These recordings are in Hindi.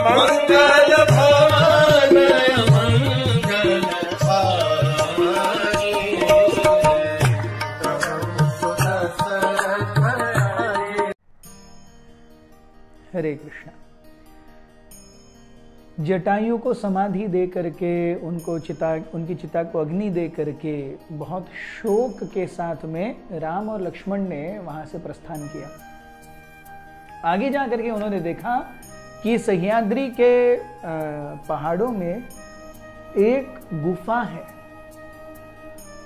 मंगल भवन हरे कृष्णा। जटायु को समाधि दे करके उनकी चिता को अग्नि दे करके बहुत शोक के साथ में राम और लक्ष्मण ने वहां से प्रस्थान किया। आगे जा करके उन्होंने देखा कि सह्याद्री के पहाड़ों में एक गुफा है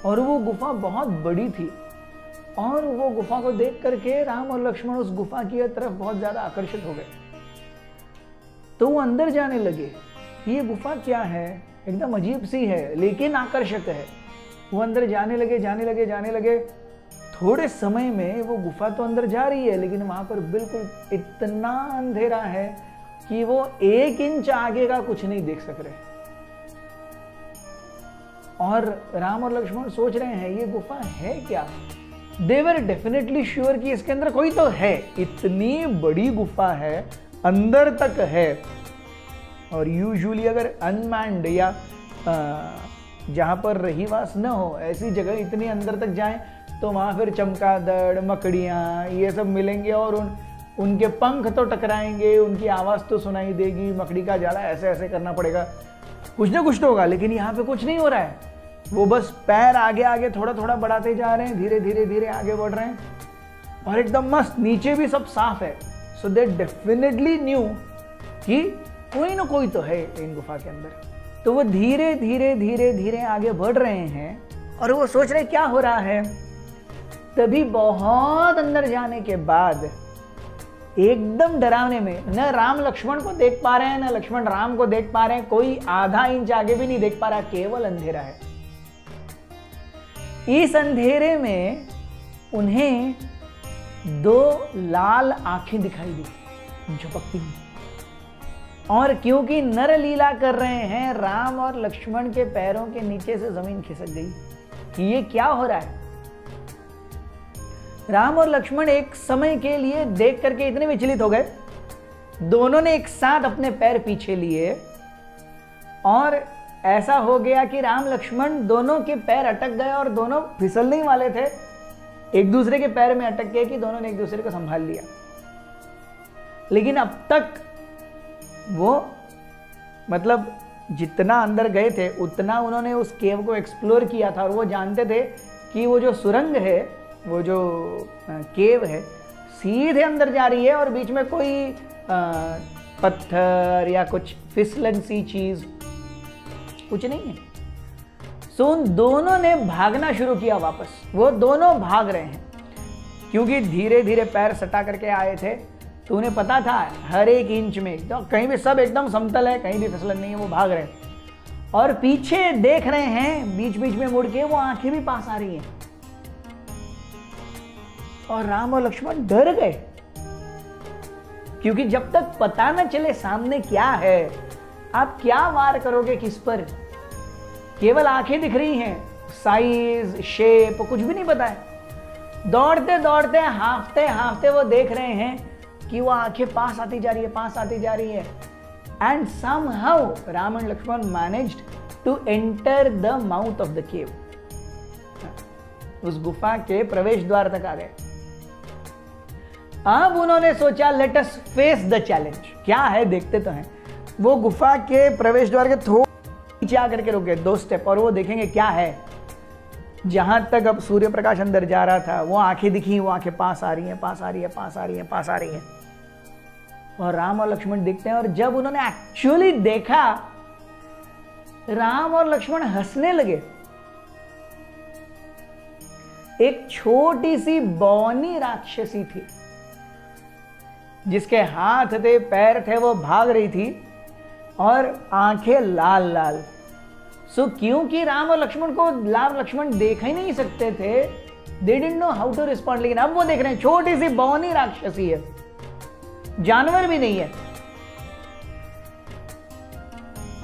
और वो गुफा बहुत बड़ी थी और वो गुफा को देख करके राम और लक्ष्मण उस गुफा की तरफ बहुत ज्यादा आकर्षित हो गए। तो वो अंदर जाने लगे। ये गुफा क्या है, एकदम अजीब सी है लेकिन आकर्षक है। वो अंदर जाने लगे। थोड़े समय में वो गुफा तो अंदर जा रही है लेकिन वहां पर बिल्कुल इतना अंधेरा है कि वो 1 इंच आगे का कुछ नहीं देख सक रहे। और राम और लक्ष्मण सोच रहे हैं ये गुफा है क्या। दे वर डेफिनेटली श्योर कि इसके अंदर कोई तो है। इतनी बड़ी गुफा है, अंदर तक है। और यूजुअली अगर अनमैन्ड या जहां पर रहीवास न हो ऐसी जगह इतनी अंदर तक जाएं तो वहां फिर चमगादड़, मकड़ियां ये सब मिलेंगे और उनके पंख तो टकराएंगे, उनकी आवाज तो सुनाई देगी, मकड़ी का जाला ऐसे ऐसे करना पड़ेगा, कुछ ना कुछ तो होगा। लेकिन यहाँ पे कुछ नहीं हो रहा है। वो बस पैर आगे आगे थोड़ा थोड़ा बढ़ाते जा रहे हैं, धीरे धीरे आगे बढ़ रहे हैं और एकदम मस्त। नीचे भी सब साफ है। सो दे डेफिनेटली न्यू कि कोई ना कोई तो है इन गुफा के अंदर। तो वो धीरे धीरे आगे बढ़ रहे हैं और वो सोच रहे क्या हो रहा है। तभी बहुत अंदर जाने के बाद एकदम डरावने में न राम लक्ष्मण को देख पा रहे हैं न लक्ष्मण राम को देख पा रहे हैं, कोई आधा इंच आगे भी नहीं देख पा रहा, केवल अंधेरा है। इस अंधेरे में उन्हें 2 लाल आंखें दिखाई दी झपकती हुई। और क्योंकि नर लीला कर रहे हैं, राम और लक्ष्मण के पैरों के नीचे से जमीन खिसक गई कि ये क्या हो रहा है। राम और लक्ष्मण एक समय के लिए देख करके इतने विचलित हो गए, दोनों ने एक साथ अपने पैर पीछे लिए और ऐसा हो गया कि राम लक्ष्मण दोनों के पैर अटक गए और दोनों फिसलने ही वाले थे। एक दूसरे के पैर में अटक गए कि दोनों ने एक दूसरे को संभाल लिया। लेकिन अब तक वो मतलब जितना अंदर गए थे उतना उन्होंने उस केव को एक्सप्लोर किया था और वो जानते थे कि वो जो सुरंग है, वो जो केव है, सीधे अंदर जा रही है और बीच में कोई पत्थर या कुछ फिसलन सी चीज कुछ नहीं है। सो उन दोनों ने भागना शुरू किया वापस। वो दोनों भाग रहे हैं क्योंकि धीरे धीरे पैर सटा करके आए थे, तो उन्हें पता था हर एक इंच में तो कहीं भी सब एकदम समतल है, कहीं भी फिसलन नहीं है। वो भाग रहे हैं और पीछे देख रहे हैं, बीच बीच में मुड़ के वो आंखें भी पास आ रही हैं। और राम और लक्ष्मण डर गए क्योंकि जब तक पता न चले सामने क्या है, आप क्या वार करोगे किस पर। केवल आंखें दिख रही हैं, साइज शेप कुछ भी नहीं पता है। दौड़ते दौड़ते हांफते हांफते वो देख रहे हैं कि वो आंखें पास आती जा रही है। And somehow Ram and Lakshman managed to enter the mouth of the cave. उस गुफा के प्रवेश द्वार तक आ गए। अब उन्होंने सोचा let us face the challenge. क्या है देखते तो हैं। वो गुफा के प्रवेश द्वार के थोड़ा नीचे आकर के रुक गए 2 स्टेप और वो देखेंगे क्या है। जहां तक अब सूर्य प्रकाश अंदर जा रहा था वो आंखें दिखी, वो आंखें पास आ रही हैं। और राम और लक्ष्मण दिखते हैं और जब उन्होंने एक्चुअली देखा, राम और लक्ष्मण हंसने लगे। एक छोटी सी बौनी राक्षसी थी जिसके हाथ थे, पैर थे, वो भाग रही थी और आंखें लाल लाल। सो क्योंकि राम और लक्ष्मण देख ही नहीं सकते थे, they didn't know how to respond. लेकिन अब वो देख रहे हैं छोटी सी बौनी राक्षसी है, जानवर भी नहीं है।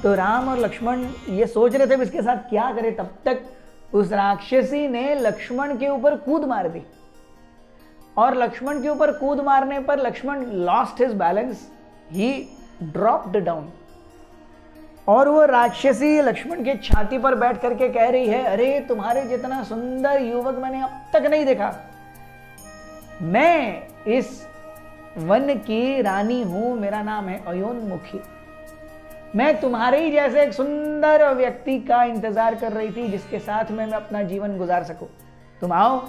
तो राम और लक्ष्मण ये सोच रहे थे इसके साथ क्या करें। तब तक उस राक्षसी ने लक्ष्मण के ऊपर कूद मार दी और लक्ष्मण के ऊपर कूद मारने पर Lakshman lost his balance. He dropped down, और वो राक्षसी लक्ष्मण के छाती पर बैठ करके कह रही है, अरे तुम्हारे जितना सुंदर युवक मैंने अब तक नहीं देखा। मैं इस वन की रानी हूं, मेरा नाम है अयोनमुखी। मैं तुम्हारे ही जैसे एक सुंदर व्यक्ति का इंतजार कर रही थी जिसके साथ में मैं अपना जीवन गुजार सकूं। तुम आओ,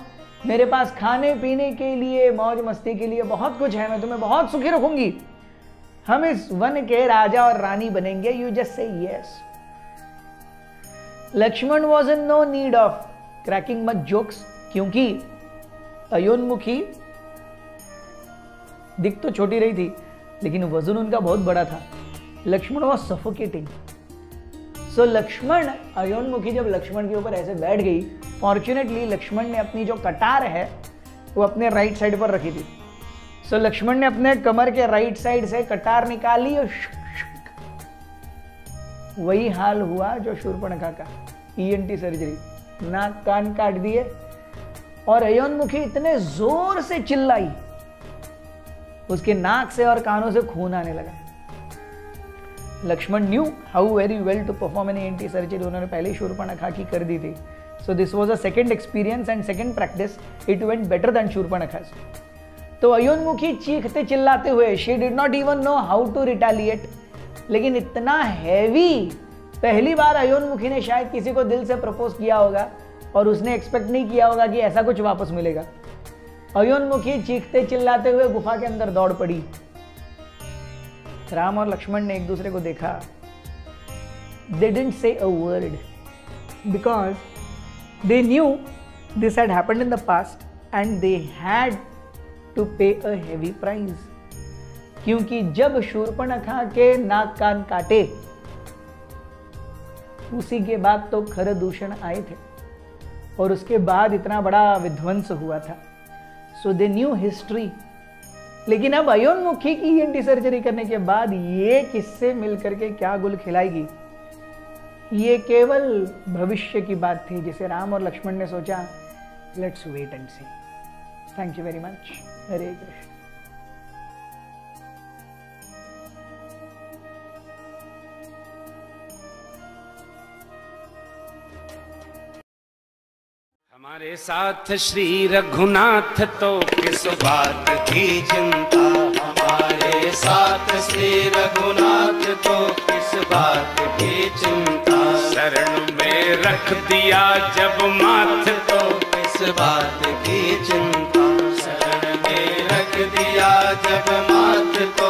मेरे पास खाने पीने के लिए, मौज मस्ती के लिए बहुत कुछ है, मैं तुम्हें बहुत सुखी रखूंगी। हम इस वन के राजा और रानी बनेंगे। You just say yes. Lakshman was in no need of cracking much jokes, क्योंकि अयोनमुखी दिख तो छोटी रही थी लेकिन वजन उनका बहुत बड़ा था। Lakshman was suffocating. So Lakshman, Ayomukhi जब लक्ष्मण के ऊपर ऐसे बैठ गई, फॉर्चुनेटली लक्ष्मण ने अपनी जो कटार है वो अपने राइट साइड पर रखी थी। सो लक्ष्मण ने अपने कमर के राइट साइड से कटार निकाली और वही हाल हुआ जो शूर्पणखा का, ईएनटी सर्जरी, नाक कान काट दिए। और अयोनमुखी इतने जोर से चिल्लाई, उसके नाक से और कानों से खून आने लगा। Lakshman knew how very well to perform an ENT surgery, उन्होंने पहले शूर्पणखा की कर दी थी। So this was a second experience and second practice, it went better than Shurpanakha's. तो अयोनमुखी चीखते चिल्लाते हुए, she did not even know how to retaliate, लेकिन इतना हैवी पहली बार अयोनमुखी ने शायद किसी को दिल से प्रपोज किया होगा और उसने एक्सपेक्ट नहीं किया होगा कि ऐसा कुछ वापस मिलेगा। अयोनमुखी चीखते चिल्लाते हुए गुफा के अंदर दौड़ पड़ी। राम और लक्ष्मण ने एक दूसरे को देखा। They didn't say a word because they knew this had happened in the past and they had to pay a heavy price. क्योंकि जब शूर्पणखा के नाक कान काटे उसी के बाद तो खरदूषण आए थे और उसके बाद इतना बड़ा विध्वंस हुआ था। सो दे न्यू हिस्ट्री। लेकिन अब अयोनमुखी की ईएनटी सर्जरी करने के बाद ये किससे मिलकर के क्या गुल खिलाएगी, ये केवल भविष्य की बात थी जिसे राम और लक्ष्मण ने सोचा, let's wait and see. Thank you very much. Hare Krishna. हमारे साथ श्री रघुनाथ तो किस बात की चिंता, हमारे साथ श्री रघुनाथ तो किस बात की चिंता। शरण में रख दिया जब माथ तो किस बात की चिंता, शरण में रख दिया जब माथ तो